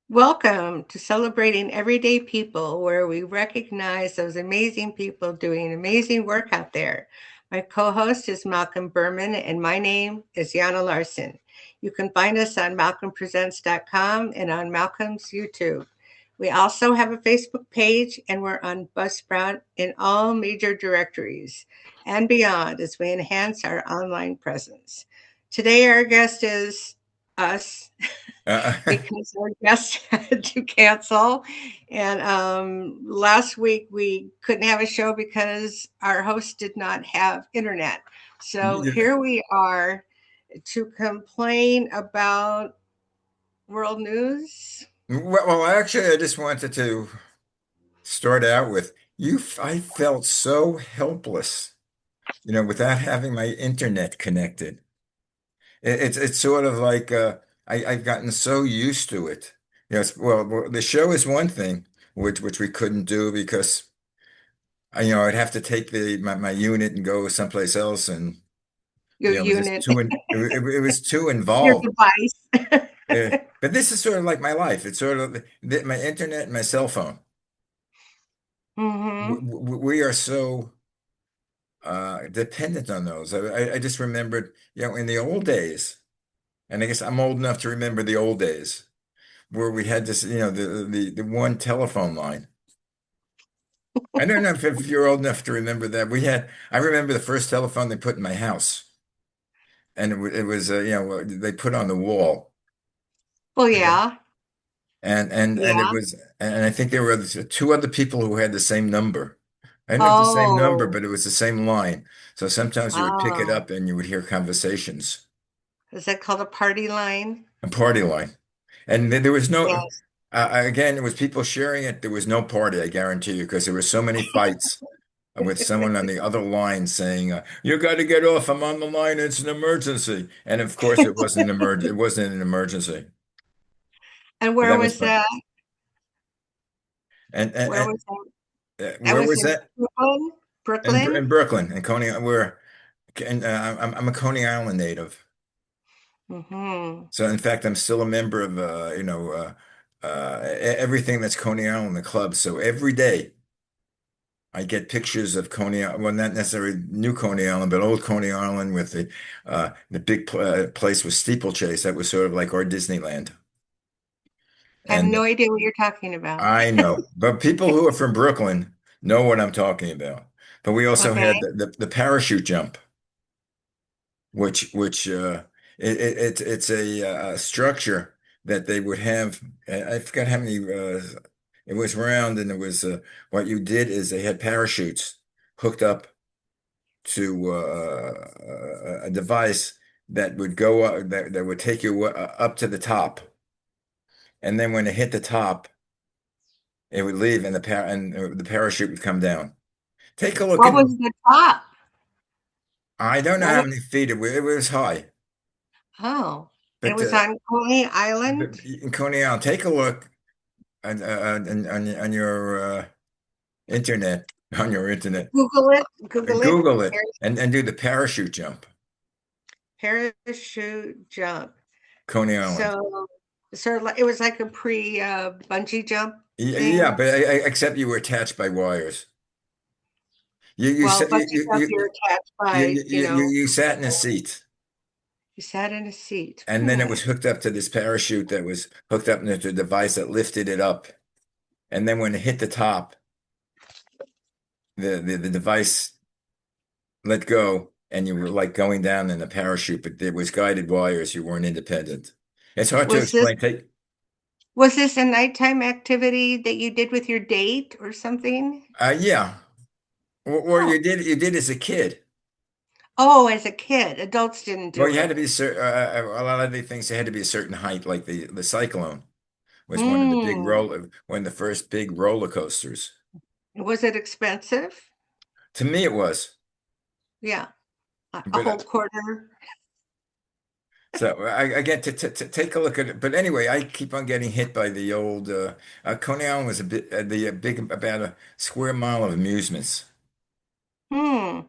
Welcome to Celebrating Everyday People, where we recognize those amazing people doing amazing work out there. My co host is Malcolm Berman, and my name is Yana Larson. You can find us on malcolmpresents.com and on Malcolm's YouTube. We also have a Facebook page, and we're on Buzzsprout in all major directories and beyond as we enhance our online presence. Today, our guest is us Uh, because our guest had to cancel. And last week we couldn't have a show because our host did not have internet. So yeah. here we are to complain about world news. Well, actually, I just wanted to start out with you. I felt so helpless, without having my internet connected. It's sort of like I've gotten so used to it. The show is one thing, which we couldn't do because I'd have to take my unit and go someplace else, and Your it was just unit, it was too your involved. device. But this is sort of like my life. It's sort of my internet and my cell phone. Hmm. We are so dependent on those. I just remembered, in the old days, and I guess I'm old enough to remember the old days where we had this, the one telephone line. I don't know if you're old enough to remember that. I remember the first telephone they put in my house, and it was they put on the wall. Well, Okay. yeah, And it yeah. was, and I think there were two other people who had the same number. I didn't have the same number, Oh, but it was the same line. So sometimes you would pick it wow. up and you would hear conversations, Is that called a party line? a party line. And there was no, Yes. again, it was people sharing it. There was no party, I guarantee you, because there were so many fights with someone on the other line saying, "You got to get off. I'm on the line. It's an emergency." And of course, it wasn't an emerg. It wasn't an emergency. And But where that was was fun. that? And Where was that? That where was was in that? Brooklyn? In Brooklyn? Brooklyn, in Coney, where and I'm a Coney Island native. Hmm. So in fact, I'm still a member of everything that's Coney Island, the club. So every day I get pictures of Coney Island, well, not necessarily new Coney Island, but old Coney Island with the big place with steeplechase. That was sort of like our Disneyland. I have And no idea what you're talking about. I know, but people who are from Brooklyn know what I'm talking about. But we also Okay. had the parachute jump, which it's a structure that they would have. I forgot how many. It was round, and it was what you did is they had parachutes hooked up to a device that would go up, that would take you up to the top, and then when it hit the top, it would leave, and the parachute would come down. Take a look What at. was the top? I don't know What how was, many feet it was high, oh, it but was on Coney Island? in Coney Island, take a look on your internet, on your internet. Google it. Google it. Google it and do the parachute jump, Parachute jump. Coney Island. So, sort of like it was like a pre bungee jump Yeah, thing. but except you were attached by wires. You Well, sat bungee jump, you're attached by, you sat in a seat, you sat in a seat. and then it Hmm. was hooked up to this parachute that was hooked up into a device that lifted it up, and then when it hit the top, the device let go, and you were like going down in a parachute, but there was guided wires. You weren't independent. It's hard to Was this explain. Take was this a nighttime activity that you did with your date or something? Yeah, or Oh. you did as a kid. Oh, as a kid, adults didn't Well, do you had to it. be a lot of the things. They had to be a certain height, like the Cyclone was one of the big Hmm. one of the first big roller coasters. Was it expensive? To me, it was, Yeah, a but whole quarter. so I get to take a look at it. But anyway, I keep on getting hit by the old Coney Island was a bit the big about a square mile of amusements. Hmm.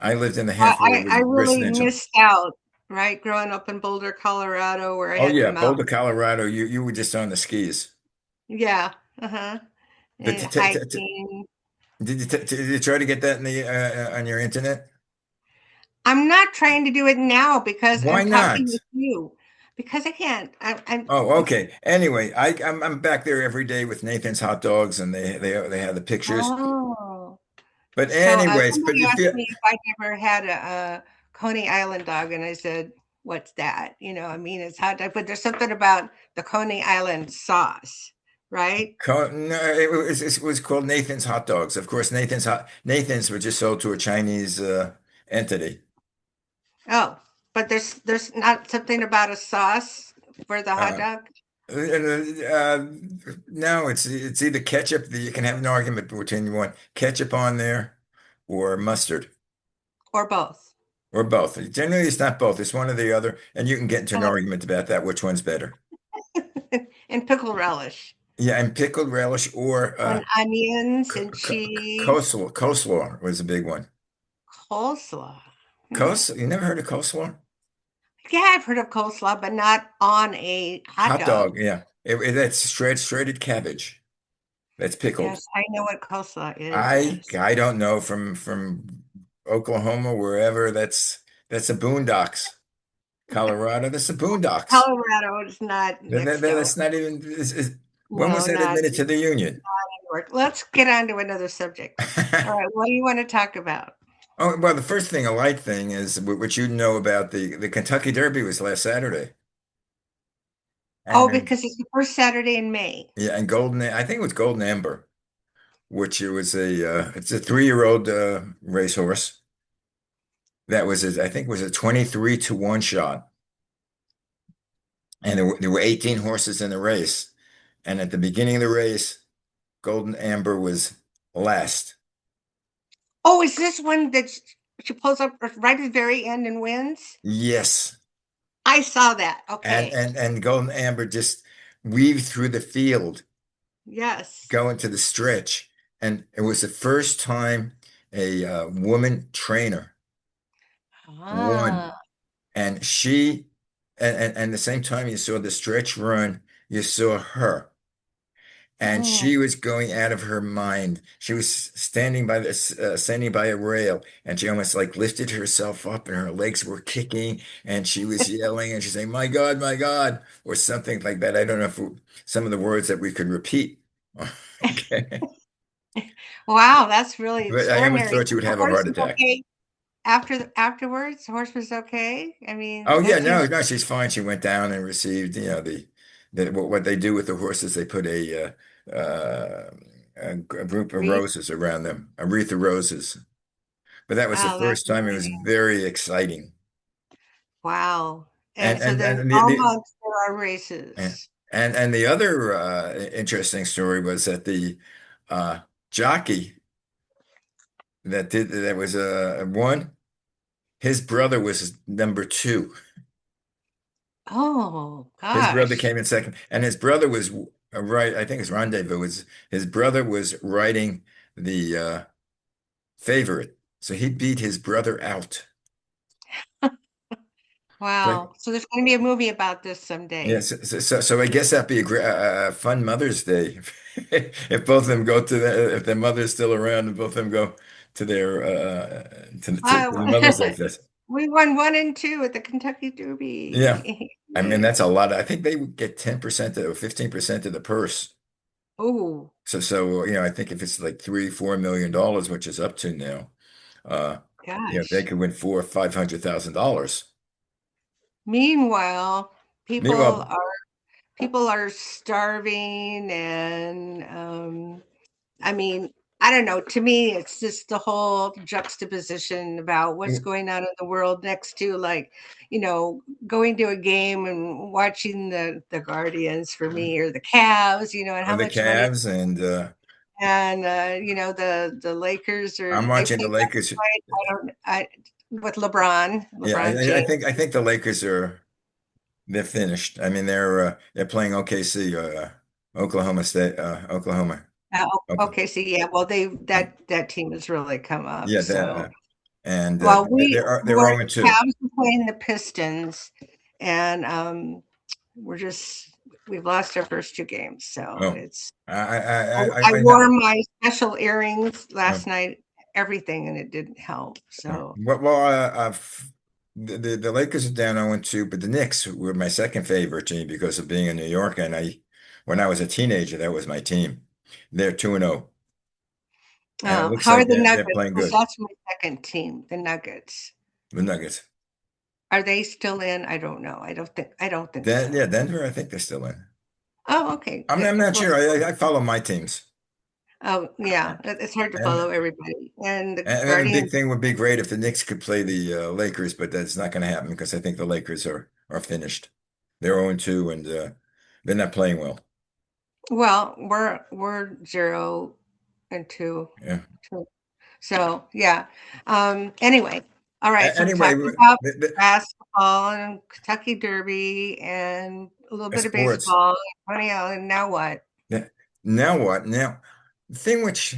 I lived in the I, half where it I was really residential. missed out, right? Growing up in Boulder, Colorado, where I Oh had the yeah, mountain. Boulder, Colorado. You were just on the skis. Yeah. Uh-huh. But And hiking. did you try to get that in the on your internet? I'm not trying to do it now because Why I'm talking not? with you. Because I can't. I'm Oh, okay. Anyway, I'm back there every day with Nathan's hot dogs, and they have the pictures. oh. But So anyways, but somebody you asked feel me if I ever had a Coney Island dog, and I said, "What's that?" I mean, it's hot dog, but there's something about the Coney Island sauce, right? No, it was called Nathan's hot dogs. Of course, Nathan's were just sold to a Chinese entity. Oh, but there's not something about a sauce for the hot Uh, dog, uh, no, it's either ketchup. You can have an argument between you want ketchup on there or mustard or both, or both. Generally, it's not both. It's one or the other, and you can get into an uh, argument about that, which one's better. and pickle relish, Yeah, and pickled relish or and onions and cheese, coleslaw. Coleslaw was a big one. coleslaw. Hmm. Coleslaw, you never heard of coleslaw? Yeah, I've heard of coleslaw, but not on a hot Hot dog. dog, yeah. That's shredded cabbage. That's pickled. Yes, I know what coleslaw is. Yes. I don't know from Oklahoma, wherever. That's the boondocks. Colorado, that's the boondocks. Colorado is not Mexico. That's not even. When was No, that not admitted to the Union? New York. Let's get on to another subject. All right, what do you want to talk about? Oh, well, the first thing, a light thing, is what you know about the Kentucky Derby was last Saturday. Oh, And because it's the first Saturday in May. yeah, and I think it was Golden Amber, which it was it's a 3-year-old racehorse that I think was a 23 to 1 shot. And there were 18 horses in the race. And at the beginning of the race, Golden Amber was last. Oh, is this one that she pulls up right at the very end and wins? Yes. I saw that. And Okay. and and Golden Amber just weaved through the field, Yes. going to the stretch. And it was the first time a woman trainer won. Ah. And and the same time you saw the stretch run, you saw her. And Oh. she was going out of her mind. She was standing by a rail, and she almost like lifted herself up, and her legs were kicking, and she was yelling, and she's saying, my God," or something like that. I don't know if some of the words that we could repeat. Okay, Wow, that's really but I almost extraordinary. thought you would The have a horse heart is attack. okay afterwards. The horse was okay. I mean, Oh yeah, that no, seems. no, she's fine. She went down and received, what they do with the horses. They put a group of roses around them, a wreath of roses. But that was the Oh, that's first time. It was really very exciting. wow. And And so then and all months there are and races. and the other interesting story was that the uh, jockey that was one. His brother was number two. Oh His brother gosh. came in second, and his brother was right. I think his rendezvous was his brother was riding the favorite, so he beat his brother out. But Wow. So there's going to be a movie about this yes, someday. so I guess that'd be a fun Mother's Day if both of them go if their mother's still around and both of them go to their to the Mother's Day Uh, fest. we won 1 and 2 at the Kentucky Yeah, Derby. I mean Yay. that's a lot. I think they would get 10% or 15% of the purse. Oh So I think if it's like $3-4 million, which is up to now, uh, they gosh. could win 400,000-500,000. Meanwhile, people Meanwhile, people are starving and I mean, I don't know. To me, it's just the whole juxtaposition about what's going on in the world next to like, going to a game and watching the Guardians for me or the Cavs, and how the much money Cavs and and the Lakers are I'm they watching play the last Lakers. night. I don't I with LeBron, Yeah, LeBron James. I think the Lakers they're finished. I mean they're playing OKC, Oklahoma State, Oklahoma. Okay. Okay, so yeah, well that team has really come up. Yeah, So and well, they're we're 0-2. Cavs are playing the Pistons, and we're just we've lost our first two games. So Oh, it's, I I know. wore my special earrings Oh, last night, everything, and it didn't help. oh. So, The Lakers are down 0-2, but the Knicks were my second favorite team because of being in New York, and when I was a teenager, that was my team. They're 2-0, and it looks how are like the they're Nuggets? playing Because good. that's my second team, the Nuggets. The Nuggets. Are they still in? I don't know. I don't think Yeah, so. Denver, I think they're still in. Oh, okay, I'm good. not Well, sure. I follow my teams. oh yeah, it's hard to follow And, everybody. And the and then the big Guardians, thing would be great if the Knicks could play the Lakers, but that's not going to happen because I think the Lakers are finished. They're 0-2 and they're not playing well. well, we're 0-2. Yeah. So yeah. Anyway, all right. So we Anyway, talked about the basketball and Kentucky Derby and a little bit of sports. baseball. Funny, and now what? Yeah. Now what? Now, the thing which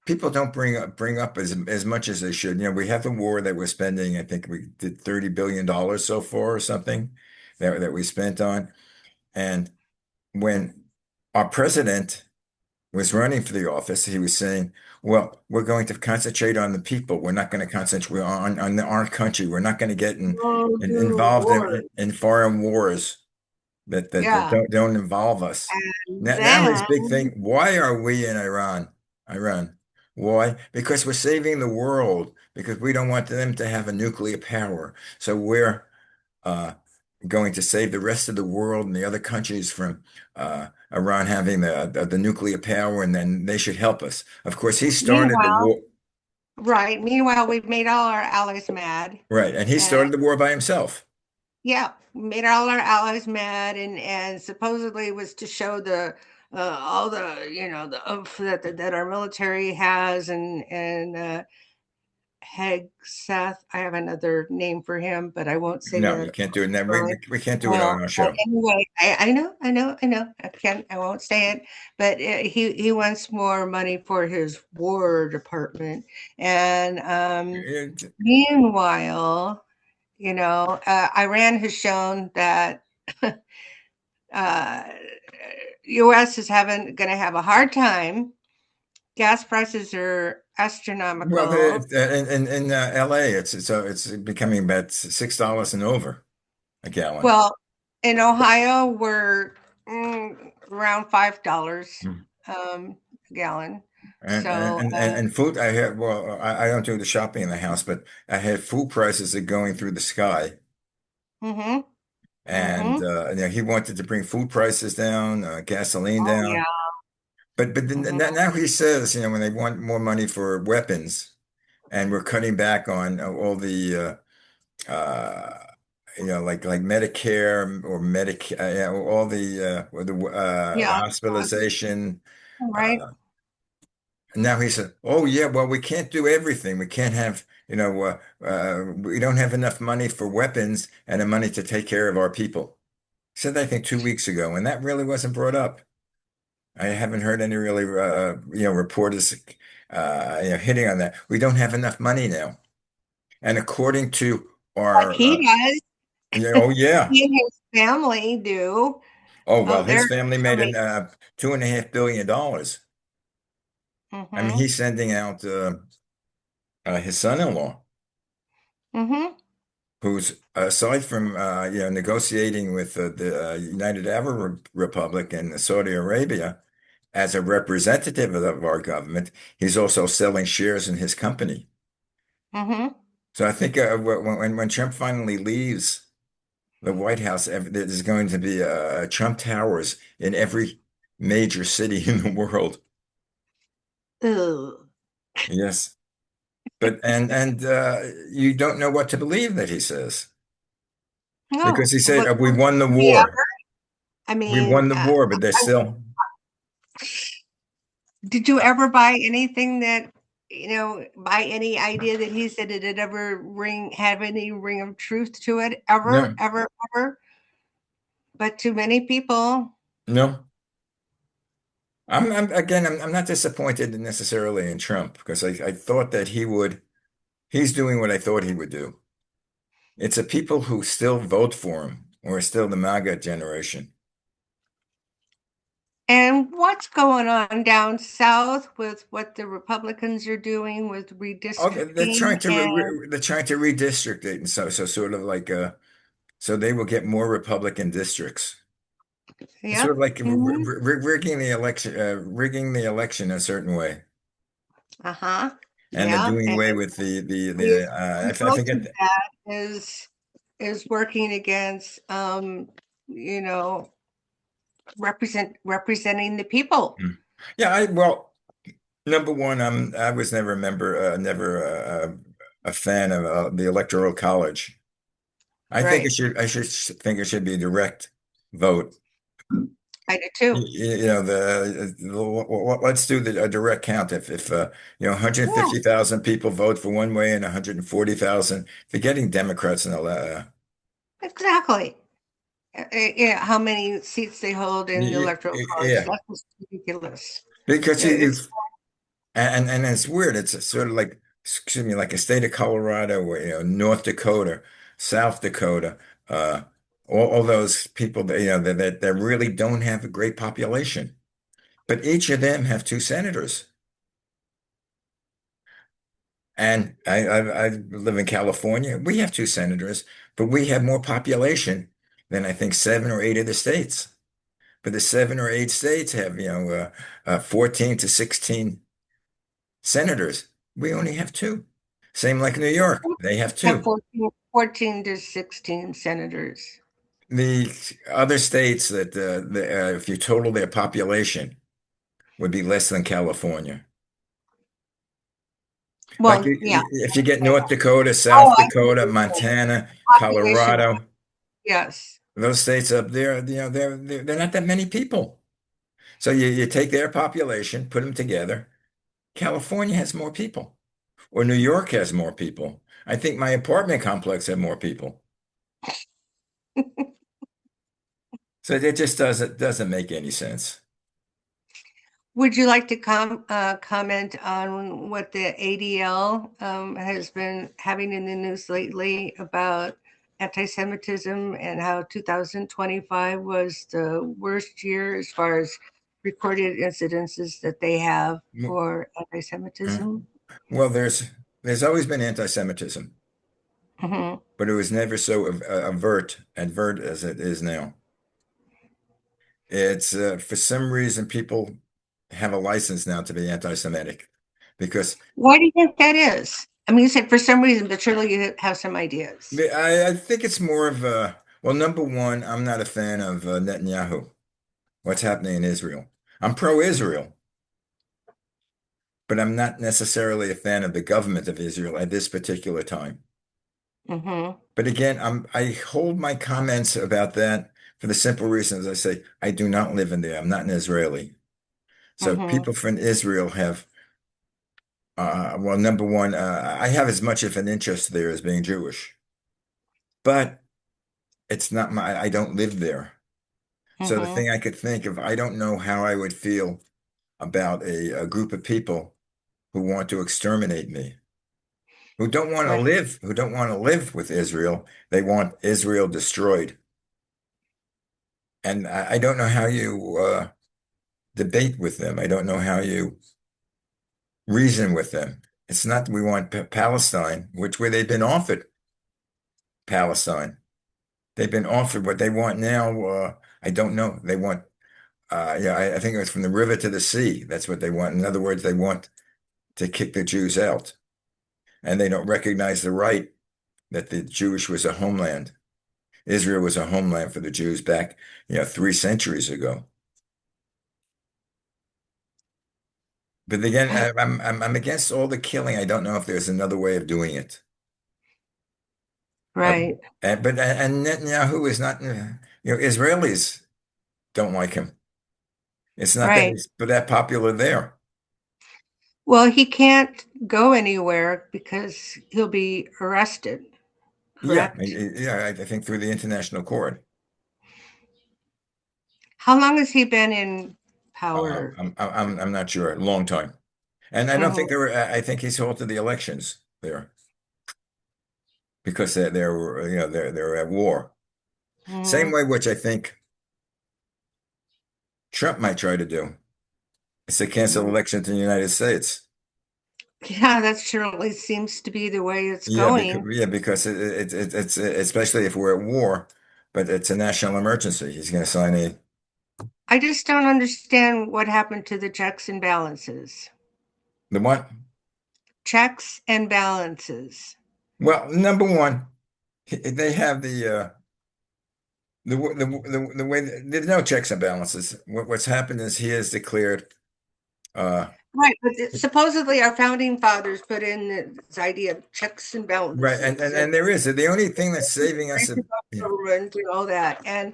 people don't bring up as much as they should. We have the war that we're spending. I think we did $30 billion so far or something that we spent on. And when our president was running for the office, he was saying, well, we're going to concentrate on the people. We're not going to concentrate on our country. We're not going to get Oh, do involved war. in foreign wars that Yeah. don't involve us. And Now his then, big thing, why are we in Iran? Iran. Why? Because we're saving the world, because we don't want them to have a nuclear power. So we're uh, going to save the rest of the world and the other countries from Iran having the nuclear power, and then they should help us. Of course, he started the meanwhile, war, right. Meanwhile, we've made all our allies mad. right, and he And started the war by himself. yeah, made all our allies mad, and supposedly was to show the all the the oomph that our military has, and Hegseth. I have another name for him, but I won't say No, you that can't do it. No, really. we can't do it Well, on our but show. anyway, I know. I won't say it, but he wants more money for his war department, and It- meanwhile, Iran has shown that uh, U.S. is having going to have a hard time. Gas prices are well, astronomical. in LA, it's becoming about $6 and over a gallon. Well, in Ohio, we're around $5 Mm. a gallon. And So, food, I have, well, I don't do the shopping in the house, but I had food prices are going through the sky. mm-hmm, And mm-hmm. he wanted to bring food prices down, gasoline Oh yeah. down. But then, Mm-hmm. now he says, when they want more money for weapons, and we're cutting back on all the like Medicare or Medic, all the Yeah. hospitalization. Right. Uh, Now he said, "Oh yeah, well we can't do everything. We can't have, we don't have enough money for weapons and the money to take care of our people." He said that, I think 2 weeks ago, and that really wasn't brought up. I haven't heard any really, reporters, hitting on that. We don't have enough money now, and according to Like our, he does. oh yeah, He and his family do. oh Oh, well, his they're family made amazing. an $2.5 billion. I mean, Mm-hmm. he's sending out his son-in-law, Mm-hmm. who's aside from negotiating with the United Arab Republic and Saudi Arabia as a representative of our government, he's also selling shares in his company. Mm-hmm. So I think when Trump finally leaves the White House, there's going to be Trump towers in every major city in the world. Ugh. Yes, but and you don't know what to believe that he says, because No, he said, but We won the yeah, war. I We mean, won the war, but they're still did you ever buy anything that, buy any idea that he said it ever have any ring of truth to it? Ever, no, ever, ever? But to many people, no. I'm not disappointed necessarily in Trump because I thought that he's doing what I thought he would do. It's the people who still vote for him We're still the MAGA generation. And what's going on down south with what the Republicans are doing with Oh, redistricting? And they're trying to redistrict it, and so sort of like so they will get more Republican districts. It's sort of yep. like Hmm. rigging the election a certain way, Uh-huh. and they're Yeah. doing And away with the I result of forget. that is working against you know, representing the people. Hmm. Yeah, I well, number one, I was never a member, never a fan of the Electoral College. Right. I should think it should be a direct vote. I do too. You know, let's do a direct count. If you know, Yeah, 150,000 people vote for one way and 140,000, forgetting Democrats and all that. exactly. Yeah, how many seats they hold in the electoral college. Yeah, That's just ridiculous. because It's and it's weird. It's sort of like, excuse me, like a state of Colorado, or, you know, North Dakota, South Dakota, uh, all those people that, you know, that really don't have a great population, but each of them have two senators. And I live in California. We have two senators, but we have more population than I think seven or eight of the states. But the seven or eight states have, 14 to 16 senators. We only have two. Same like New York. They have have two. 14 to 16 senators. The other states that, if you total their population, would be less than California. Like Well, yeah. if you get North Dakota, Oh, South I see what Dakota, you're saying. Montana, Population. Colorado, Yes. those states up there, they're not that many people. So you take their population, put them together. California has more people, or New York has more people. I think my apartment complex had more people. So it just doesn't make any sense. Would you like to comment on what the ADL has been having in the news lately about anti-Semitism and how 2025 was the worst year as far as recorded incidences that they have for anti-Semitism? Well, there's always been anti-Semitism, Hmm. but it was never so advert as it is now. It's for some reason people have a license now to be anti-Semitic because Why do you think that is? I mean, you said for some reason, but surely you have some ideas. I think it's more of a, well, number one, I'm not a fan of Netanyahu, what's happening in Israel. I'm pro-Israel, but I'm not necessarily a fan of the government of Israel at this particular time. Hmm. But again, I hold my comments about that for the simple reason, as I say, I do not live in there. I'm not an Israeli. So Hmm. people from Israel have, well, number one, I have as much of an interest there as being Jewish, but it's not I don't live there. So the Hmm. thing I could think of, I don't know how I would feel about a group of people who want to exterminate me, Right. who don't want to live with Israel. They want Israel destroyed. And I don't know how you debate with them. I don't know how you reason with them. It's not that we want Palestine, which where they've been offered Palestine. They've been offered what they want now. I don't know. They want, yeah, I think it was from the river to the sea. That's what they want. In other words, they want to kick the Jews out, and they don't recognize the right that the Jewish was a homeland. Israel was a homeland for the Jews back, 3 centuries ago. But again, I'm against all the killing. I don't know if there's another way of doing it. Uh, Right. and Netanyahu is not, Israelis don't like him. It's not that Right. he's that popular there. Well, he can't go anywhere because he'll be arrested, Yeah, correct? I think through the international court. How long has he been in power? I'm not sure. A long time, and I don't think Mhm. there were. I think he's halted the elections there because they're at war. Same Mhm. way, which I think Trump might try to do, is to cancel Mhm. elections in the United States. Yeah, that certainly seems to be the way it's going. Because it's especially if we're at war, but it's a national emergency. He's going to sign a I just don't understand what happened to the checks and balances. the what? Checks and balances. Well, number one, they have the way there's no checks and balances. What's happened is he has declared uh Right, but supposedly our founding fathers put in this idea of checks and right, balances and and there is the only thing that's saving us. branches of government and all that. And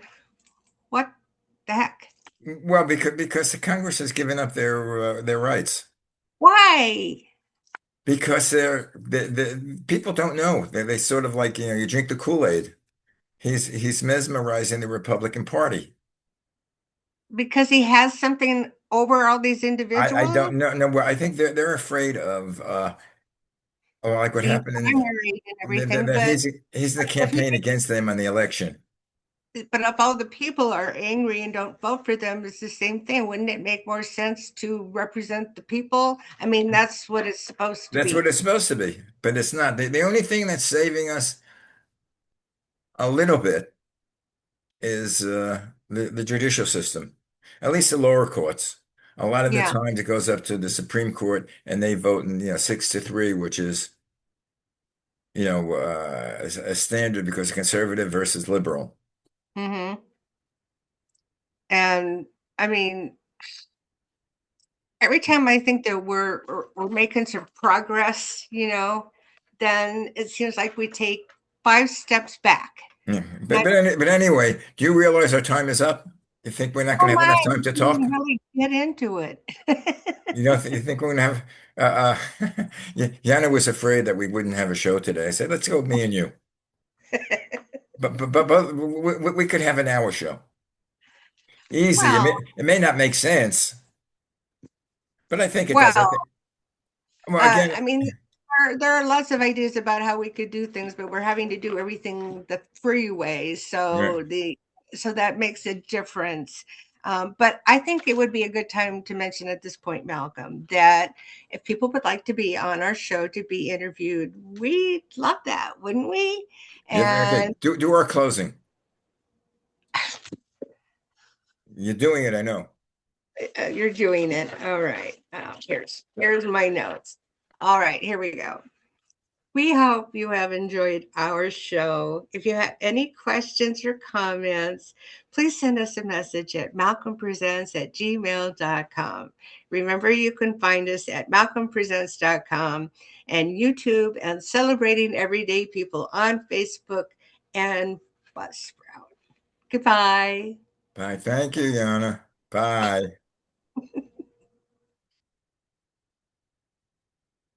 what the heck? Well, because the Congress has given up their rights. Why? Because the people don't know. They sort of like, you drink the Kool-Aid. He's mesmerizing the Republican Party. Because he has something over all these I individuals don't know. No, well, I think they're afraid of like what being happened primary and everything. that he's in the If he campaign against them on the election. but if all the people are angry and don't vote for them, it's the same thing. Wouldn't it make more sense to represent the people? I mean, that's what it's supposed to That's what be. it's supposed to be, but it's not. The only thing that's saving us a little bit is the judicial system, at least the lower courts. A lot of the Yeah. times it goes up to the Supreme Court and they vote in, 6-3, which is, a standard because conservative versus liberal. Hmm. And I mean, every time I think that we're making some progress, then it seems like we take 5 steps back. Yeah. And But anyway, do you realize our time is up? You think we're not going oh to have my, enough time we to didn't talk? even really get into it. You think we're going to have Yana was afraid that we wouldn't have a show today. I said, let's go, me and you. But we could have an hour show. Easy. Well, It may not make sense, but I think it does. I well, think, well, again, I mean, there are lots of ideas about how we could do things, but we're having to do everything the free way. right. So that makes a difference. But I think it would be a good time to mention at this point, Malcolm, that if people would like to be on our show to be interviewed, we'd love that, wouldn't we? Yeah, okay. And Do our closing. You're doing it, I know. you're doing it. All right. Here's my notes. All right, here we go. We hope you have enjoyed our show. If you have any questions or comments, please send us a message at malcolmpresents@gmail.com. Remember, you can find us at malcolmpresents.com and YouTube and Celebrating Everyday People on Facebook and Buzzsprout. Goodbye. Bye. Thank you, Yana. Bye.